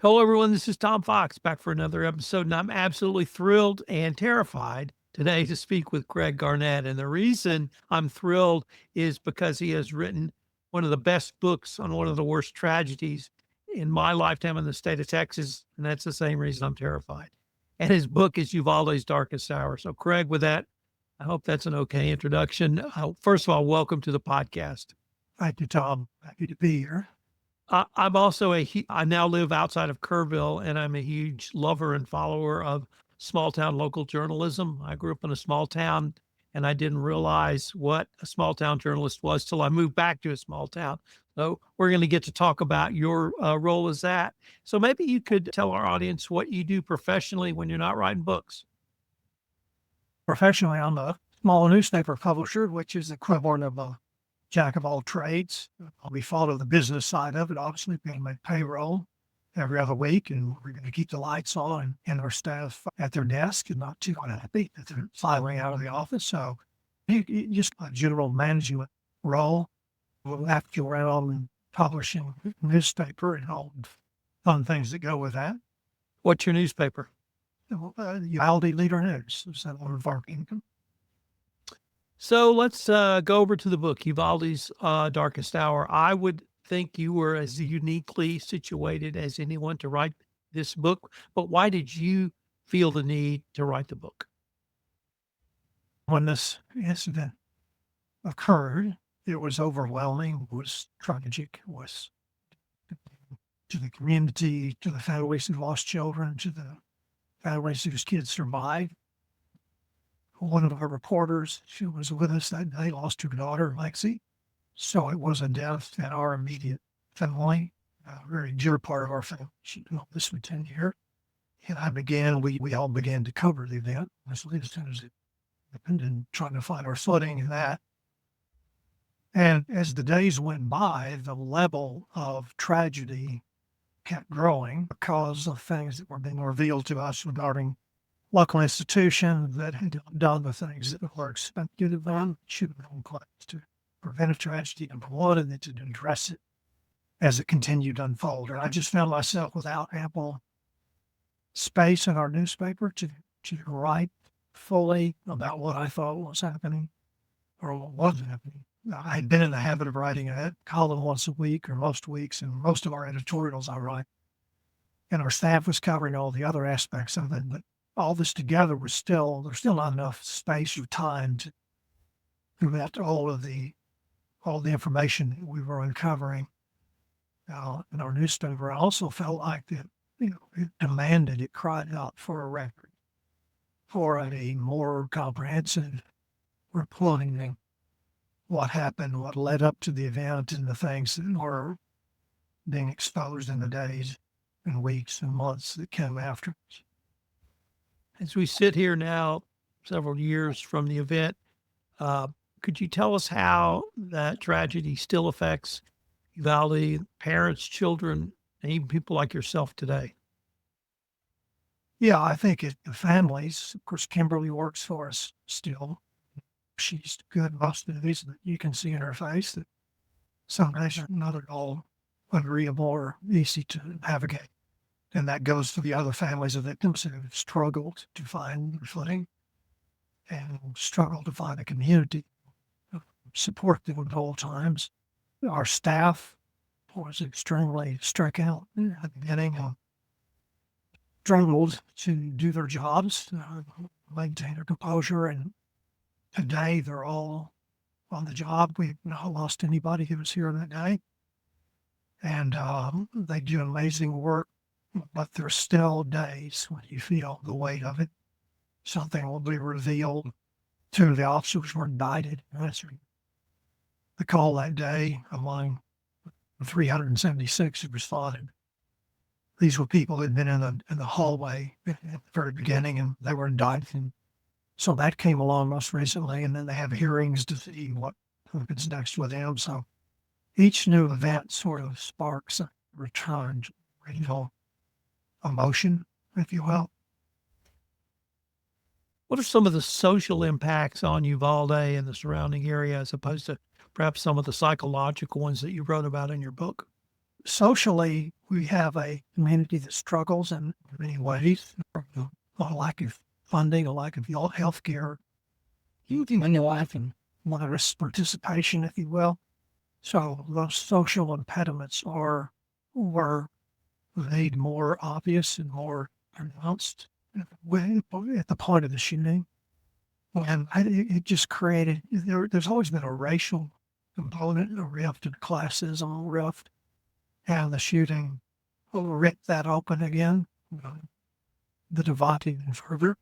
Hello, everyone. This is Tom Fox back for another episode, and I'm absolutely thrilled and terrified today to speak with Craig Garnett. And the reason I'm thrilled is because he has written one of the best books on one of the worst tragedies in my lifetime in the state of Texas. And that's the same reason I'm terrified. And his book is Uvalde's Darkest Hour. So, Craig, with that, I hope that's an okay introduction. First of all, welcome to the podcast. Thank you, Tom. Happy to be here. I'm also I now live outside of Kerrville, and I'm a huge lover and follower of small town local journalism. I grew up in a small town, and I didn't realize what a small town journalist was till I moved back to a small town. So we're going to get to talk about your role as that. So maybe you could tell our audience what you do professionally when you're not writing books. Professionally, I'm a small newspaper publisher, which is the equivalent of a jack of all trades. We follow the business side of it. Obviously, we make payroll every other week, and we're going to keep the lights on and our staff at their desk and not too unhappy that they're filing out of the office. So just a general management role. We'll have to go around and publishing newspaper and all the fun things that go with that. What's your newspaper? Uvalde Leader News is one of our income. So let's go over to the book, Uvalde's Darkest Hour. I would think you were as uniquely situated as anyone to write this book, but why did you feel the need to write the book? When this incident occurred, it was overwhelming, was tragic, was to the community, to the families who lost children, to the families whose kids survived. One of our reporters, she was with us that day, lost her daughter, Lexi. So it was a death in our immediate family, a very dear part of our family. She did this for 10 years. And we all began to cover the event as soon as it happened and trying to find our footing in that. And as the days went by, the level of tragedy kept growing because of things that were being revealed to us regarding local institutions that had done the things that were expected of them, should have been claims to prevent a tragedy, number one, and then to address it as it continued to unfold. And I just found myself without ample space in our newspaper to write fully about what I thought was happening or what wasn't happening. I had been in the habit of writing a column once a week or most weeks, and most of our editorials I write. And our staff was covering all the other aspects of it, but all this together there's still not enough space or time to get all the information that we were uncovering in our newspaper. I also felt like that, it cried out for a record, for a more comprehensive reporting what happened, what led up to the event, and the things that were being exposed in the days and weeks and months that came after. As we sit here now, several years from the event, could you tell us how that tragedy still affects Uvalde, parents, children, and even people like yourself today? Yeah, I think the families, of course, Kimberly works for us still. She's good most days that you can see in her face that some days are not at all agreeable or easy to navigate. And that goes to the other families of victims who have struggled to find their footing and struggled to find a community of support them at all times. Our staff was extremely struck out at the beginning and struggled to do their jobs, maintain their composure. And today they're all on the job. We've not lost anybody who was here that day. And they do amazing work. But there's still days when you feel the weight of it. Something will be revealed. Two of the officers were indicted answering the call that day among the 376 who responded. These were people who had been in the hallway at the very beginning, and they were indicted. And so that came along most recently, and then they have hearings to see what happens next with them. So each new event sort of sparks a return to emotion, if you will. What are some of the social impacts on Uvalde and the surrounding area as opposed to perhaps some of the psychological ones that you wrote about in your book? Socially, we have a community that struggles in many ways. A lack of funding, a lack of health care, even in your life and modest participation, if you will. So those social impediments were made more obvious and more pronounced at the point of the shooting. And it just created, there's always been a racial component, a rift, and classism rift. And the shooting ripped that open again, the divide even further.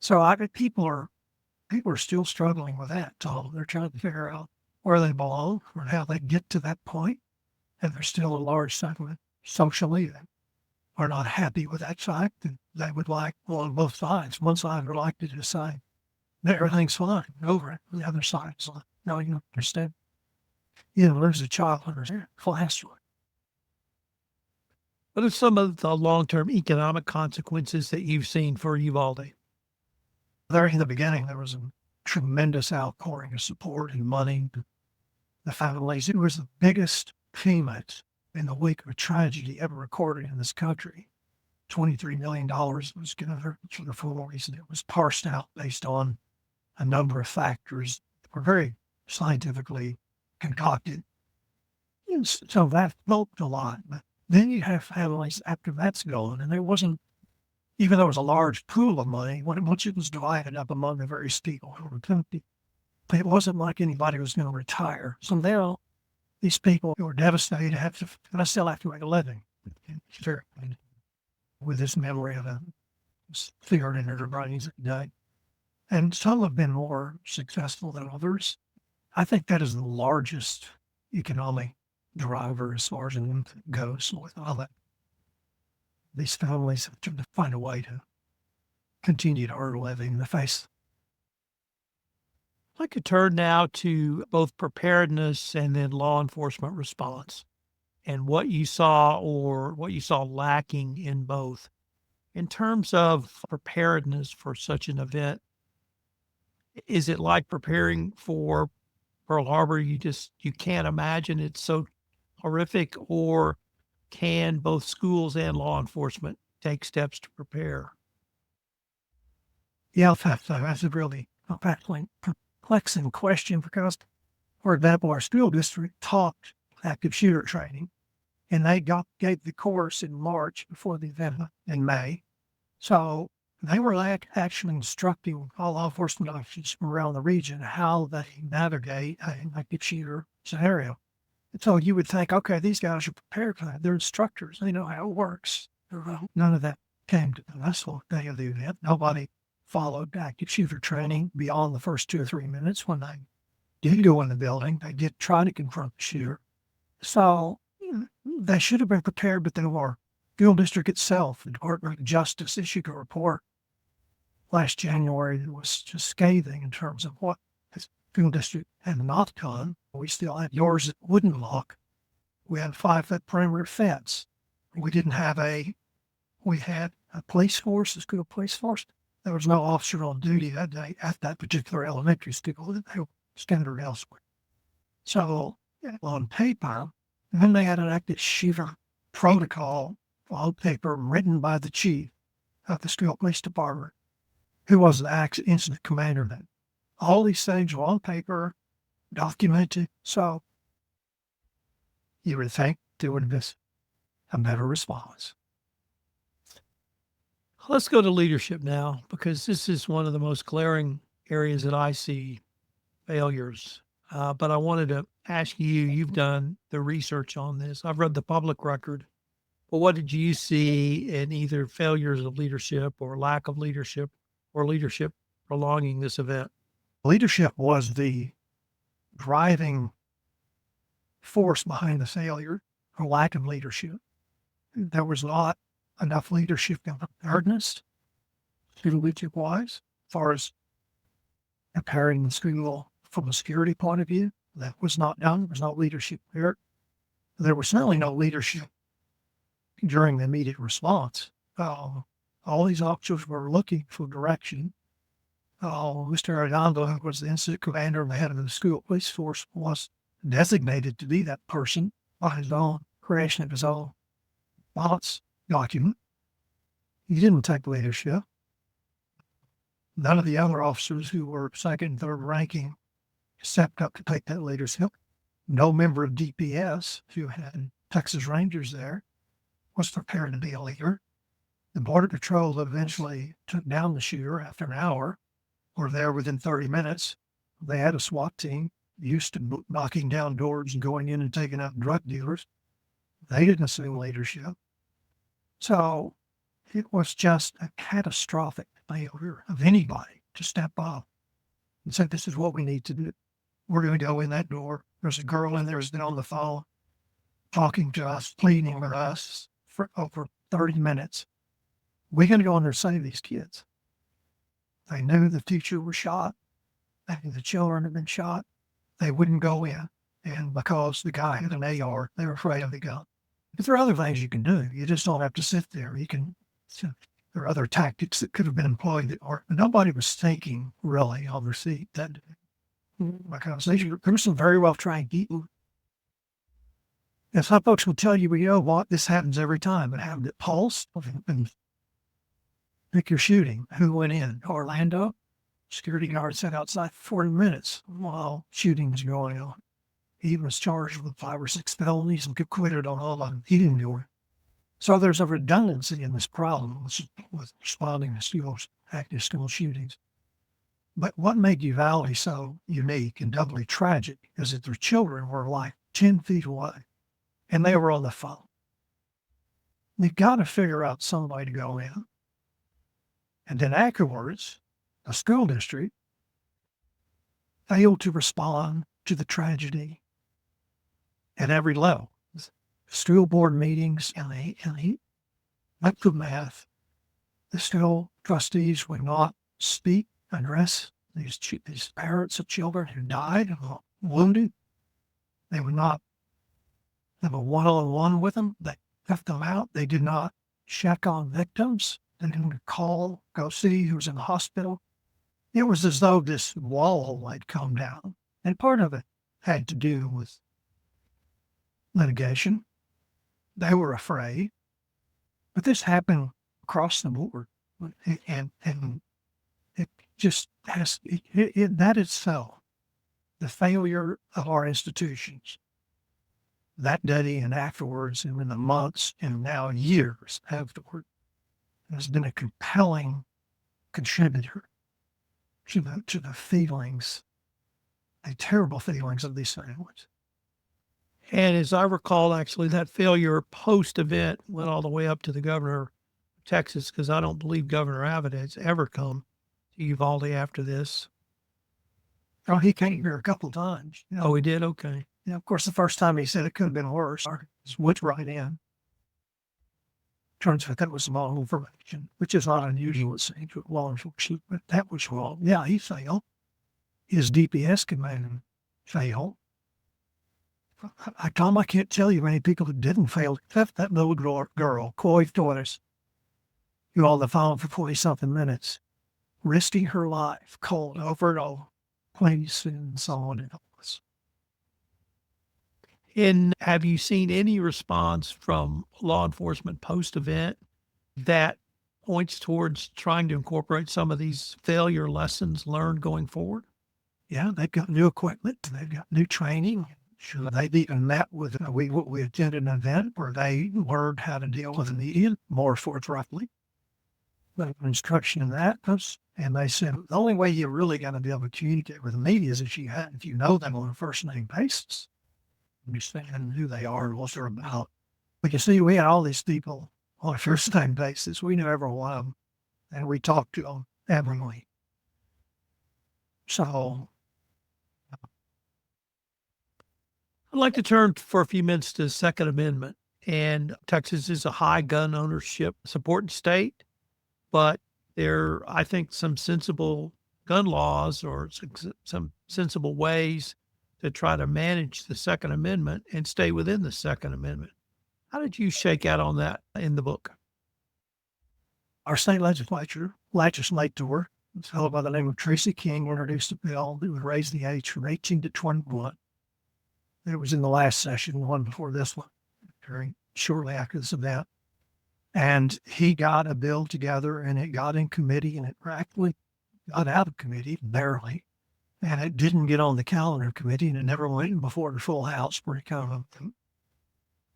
So people are still struggling with that. So they're trying to figure out where they belong or how they get to that point. And there's still a large segment socially that are not happy with that fact. And they would like, well, on both sides, one side would like to just say, everything's fine, over it. The other side is like, no, you don't understand. You know, there's a child in their classroom. What are some of the long-term economic consequences that you've seen for Uvalde? There in the beginning, there was a tremendous outpouring of support and money to the families. It was the biggest payment in the wake of a tragedy ever recorded in this country. $23 million was given for the full reason. It was parsed out based on a number of factors that were very scientifically concocted. And so that helped a lot. But then you have families after that's gone, and there wasn't, even though it was a large pool of money, once it was divided up among the various people who were affected, it wasn't like anybody was going to retire. So now these people who were devastated I still have to make a living. With this memory of a fear in their brains at night. And some have been more successful than others. I think that is the largest economic driver as far as an income goes with all that. These families have to find a way to continue to earn a living in the face. I'd like to turn now to both preparedness and then law enforcement response and what you saw or what you saw lacking in both. In terms of preparedness for such an event, is it like preparing for Pearl Harbor? You can't imagine it's so horrific, or can both schools and law enforcement take steps to prepare? Yeah, that's a really perplexing question because, for example, our school district taught active shooter training, and they gave the course in March before the event in May. So they were actually instructing all law enforcement officers from around the region how they navigate an active shooter scenario. And so you would think, okay, these guys are prepared for that. They're instructors. They know how it works. None of that came to the last day of the event. Nobody followed active shooter training beyond the first 2 or 3 minutes. When they did go in the building, they did try to confront the shooter. So they should have been prepared, but they were. School district itself, the Department of Justice, issued a report last January that was just scathing in terms of what the school district had not done. We still had doors that wouldn't lock. We had a 5-foot perimeter fence. We had a police force, a school police force. There was no officer on duty that day at that particular elementary school. They were scattered elsewhere. So on paper, then they had an active shooter protocol on paper written by the chief of the school police department, who was the incident commander then. All these things were on paper, documented. So you would think there would have been a better response. Let's go to leadership now, because this is one of the most glaring areas that I see failures. But I wanted to ask you, you've done the research on this. I've read the public record. But what did you see in either failures of leadership or lack of leadership or leadership prolonging this event? Leadership was the driving force behind the failure or lack of leadership. There was not enough leadership and preparedness, leadership-wise, as far as preparing the school from a security point of view. That was not done. There was no leadership there. There was certainly no leadership during the immediate response. All these officers were looking for direction. Mr. Arredondo, who was the incident commander and the head of the school police force, was designated to be that person by his own creation of his own balance document. He didn't take leadership. None of the other officers who were second and third ranking stepped up to take that leadership. No member of DPS, who had Texas Rangers there, was prepared to be a leader. The Border Patrol eventually took down the shooter after an hour, or there within 30 minutes. They had a SWAT team used to knocking down doors and going in and taking out drug dealers. They didn't assume leadership. So it was just a catastrophic failure of anybody to step up and say, this is what we need to do. We're going to go in that door. There's a girl in there who's been on the phone talking to us, pleading with us for over 30 minutes. We're going to go in there and save these kids. They knew the teacher was shot. They knew the children had been shot. They wouldn't go in. And because the guy had an AR, they were afraid of the gun. But there are other things you can do. You just don't have to sit there. There are other tactics that could have been employed that are, nobody was thinking really on their seat that day. Because there were some very well trained people. And some folks will tell you, well, you know what, this happens every time. It happened at Pulse. And pick your shooting. Who went in? Orlando. Security guard sat outside for 40 minutes while shooting was going on. He was charged with 5 or 6 felonies and acquitted on all of them. He didn't do it. So there's a redundancy in this problem with responding to active school shootings. But what made Uvalde so unique and doubly tragic is that their children were like 10 feet away and they were on the phone. You've got to figure out some way to go in. And then afterwards, the school district failed to respond to the tragedy at every level. School board meetings and the aftermath, the school trustees would not speak, address these parents of children who died or wounded. They would not have a one-on-one with them. They left them out. They did not check on victims. They didn't go see who was in the hospital. It was as though this wall had come down. And part of it had to do with litigation. They were afraid. But this happened across the board. And it just has, that itself, the failure of our institutions, that day and afterwards, and in the months and now years afterward, has been a compelling contributor to the feelings, the terrible feelings of these families. And as I recall, actually, that failure post-event went all the way up to the governor of Texas, because I don't believe Governor Abbott has ever come to Uvalde after this. Oh, he came here a couple of times. Oh, he did? Okay. Of course, the first time he said it could have been worse. Went right in. Turns out that was wrong information, which is not unusual, it seems, with law enforcement, but that was wrong. Yeah, he failed. His DPS command failed. Tom, I can't tell you how many people that didn't fail, except that little girl, Coy Torres, who on the phone for 40-something minutes, risking her life, called over and over, please, and so on and else. And have you seen any response from law enforcement post-event that points towards trying to incorporate some of these failure lessons learned going forward? Yeah, they've got new equipment. They've got new training. Sure, they've even met with, we attended an event where they learned how to deal with the media more forthrightly. But instruction in that, and they said, the only way you're really going to be able to communicate with the media is if you know them on a first-name basis. Understand who they are and what they're about. But you see, we had all these people on a first-name basis. We knew every one of them, and we talked to them every week. So I'd like to turn for a few minutes to the Second Amendment. And Texas is a high gun ownership supporting state, but there are, I think, some sensible gun laws or some sensible ways to try to manage the Second Amendment and stay within the Second Amendment. How did you shake out on that in the book? Our state legislator, a fellow by the name of Tracy King, introduced a bill that would raise the age from 18 to 21. It was in the last session, the one before this one. shortly after this event. And he got a bill together and it got in committee and it practically got out of committee, barely. And it didn't get on the calendar committee and it never went before the full House for kind of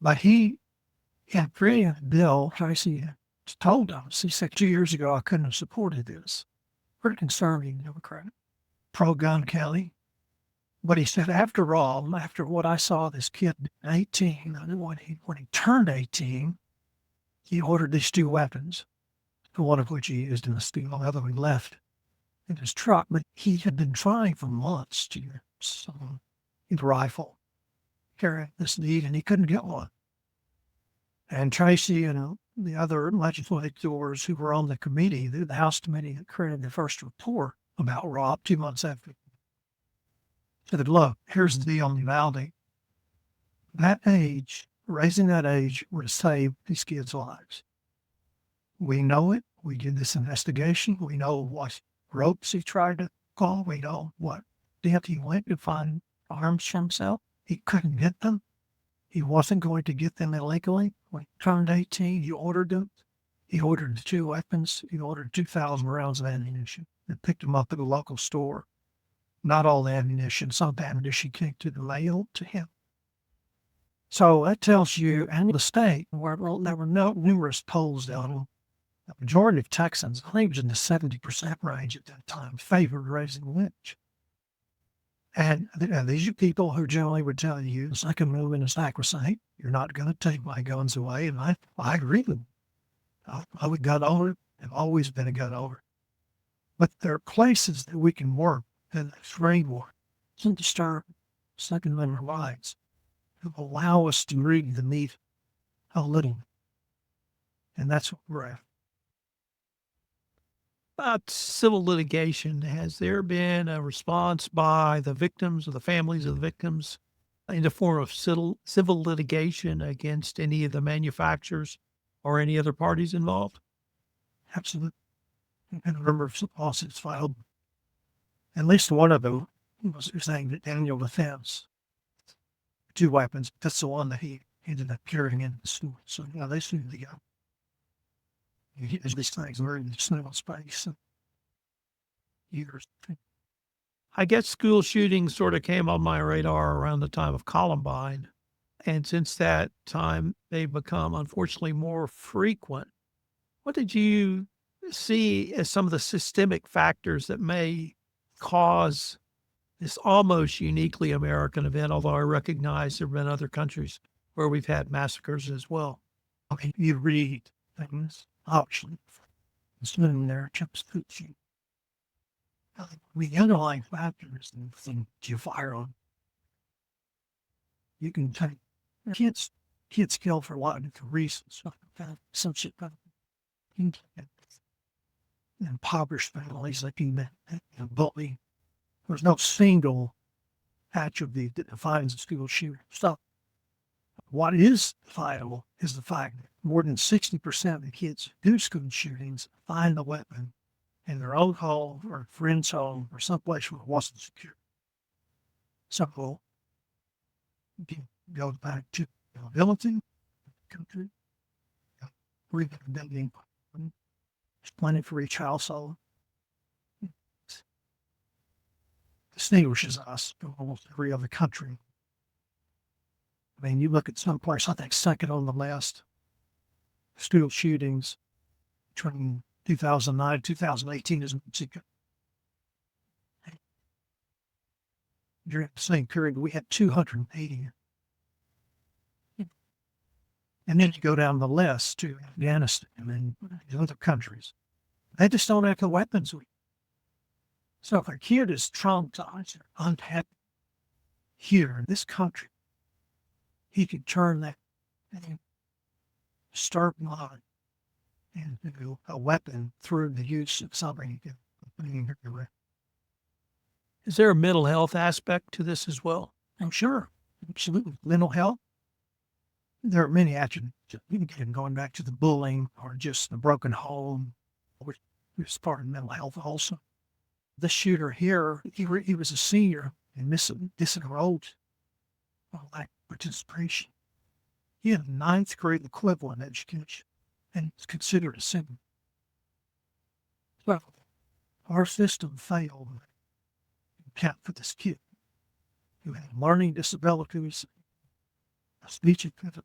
but he had created a bill. Tracy had told us, he said 2 years ago, I couldn't have supported this. Pretty conservative Democrat, pro-gun Kelly. But he said, after all, after what I saw this kid 18, when he turned 18, he ordered these 2 weapons, one of which he used in the steal, the other one left in his truck. But he had been trying for months to get some rifle, carry this need, and he couldn't get one. And Tracy and the other legislators who were on the committee, the House committee that created the first report about Rob 2 months after, said, look, here's the deal on Uvalde. That age, raising that age would have saved these kids' lives. We know it. We did this investigation. We know what ropes he tried to call. We know what depth he went to find arms for himself. He couldn't get them. He wasn't going to get them illegally. When he turned 18, he ordered them. He ordered the 2 weapons. He ordered 2,000 rounds of ammunition and picked them up at a local store. Not all the ammunition, some of the ammunition came to the mail to him. So that tells you, and the state, where there were numerous polls down, the majority of Texans, I think it was in the 70% range at that time, favored raising Lynch. And these are people who generally would tell you the Second Amendment is sacrosanct. You're not going to take my guns away. And I agree with them. I'm a gun owner. I've always been a gun owner. But there are places that we can work in the extreme war to disturb Second Amendment rights to allow us to read the meat a little. And that's what we're at. About civil litigation, has there been a response by the victims or the families of the victims in the form of civil litigation against any of the manufacturers or any other parties involved? Absolutely. And a number of lawsuits filed. At least one of them was saying that Daniel Defense, 2 weapons, that's the one that he ended up carrying in the store. So, they sued the guy. These things were in the snow space and years. I guess school shootings sort of came on my radar around the time of Columbine. And since that time, they've become, unfortunately, more frequent. What did you see as some of the systemic factors that may cause this almost uniquely American event, although I recognize there have been other countries where we've had massacres as well? I mean, you read things, option, sitting there, chips coochie. The underlying factors and things you fire on. You can take kids kill for a lot of different reasons. Some shit impoverished families that can bully. There's no single attribute that defines a school shooting. So what is viable is the fact that more than 60% of the kids who do school shootings find the weapon in their own home or a friend's home or someplace where it wasn't secure. So if you go back to availability, country, rehabilitating, there's plenty for each household. Distinguishes us from almost every other country. I mean, you look at some place, I think second on the list, school shootings between 2009 and 2018 is Mexico. During the same period, we had 280. And then you go down the list to Afghanistan and other countries. They just don't have the weapons. So if a kid is traumatized or unhappy here in this country, he can turn that and start mind into a weapon through the use of something. Is there a mental health aspect to this as well? I'm sure. Absolutely. Mental health. There are many attributes. Going back to the bullying or just the broken home, which is part of mental health also. The shooter here, he was a senior and disenrolled. Lack of participation. He had a ninth grade equivalent education, and it's considered a sin. Well, our system failed to account for this kid who had learning disabilities, a speech impediment.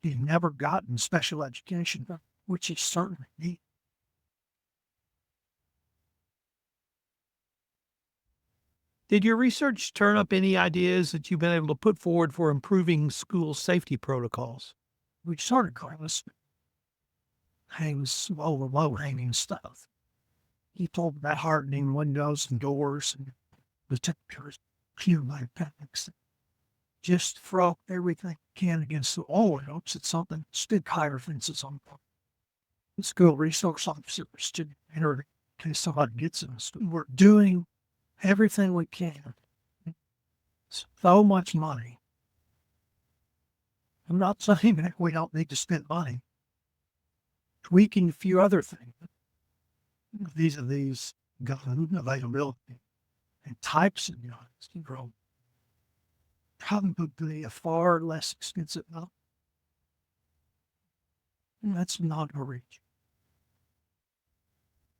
He had never gotten special education, which he certainly needed. Did your research turn up any ideas that you've been able to put forward for improving school safety protocols? We started class hangs all the low hanging stuff. He told about hardening windows and doors and detectors, human panics. Just throw everything you can against the wall and hopes that something stick higher fences on top. The school resource officers to enter in case somebody gets in us. We're doing everything we can. So much money. I'm not saying that we don't need to spend money. Tweaking a few other things. These gun availability and types of guns can grow probably a far less expensive now. And that's not a reach.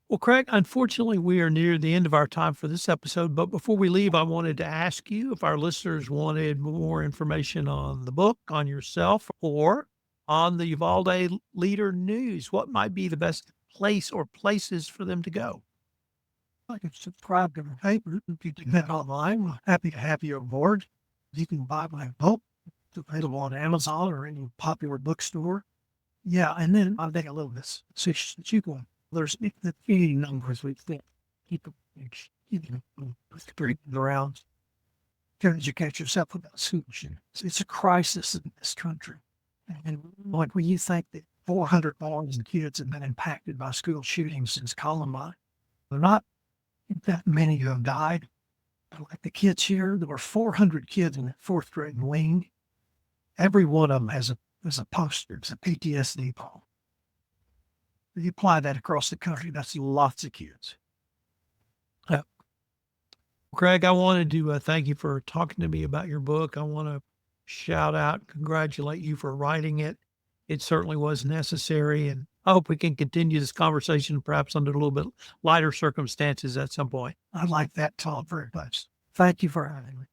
Well, Craig, unfortunately, we are near the end of our time for this episode. But before we leave, I wanted to ask you if our listeners wanted more information on the book, on yourself, or on the Uvalde Leader News, what might be the best place or places for them to go? I can subscribe to my paper. If you do that online, I'm happy to have you aboard. You can buy my book. It's available on Amazon or any popular bookstore. Yeah, and then I'll take a little bit so that you can. There's the few numbers we think. Keep around. To educate yourself about suicide. It's a crisis in this country. And like when you think that 400,000 kids have been impacted by school shootings since Columbine, they're not that many who have died. Like the kids here, there were 400 kids in the fourth grade wing. Every one of them has a poster. It's a PTSD poem. You apply that across the country, that's lots of kids. Craig, I wanted to thank you for talking to me about your book. I want to shout out, congratulate you for writing it. It certainly was necessary. And I hope we can continue this conversation perhaps under a little bit lighter circumstances at some point. I like that, Tom, very much. Thank you for having me.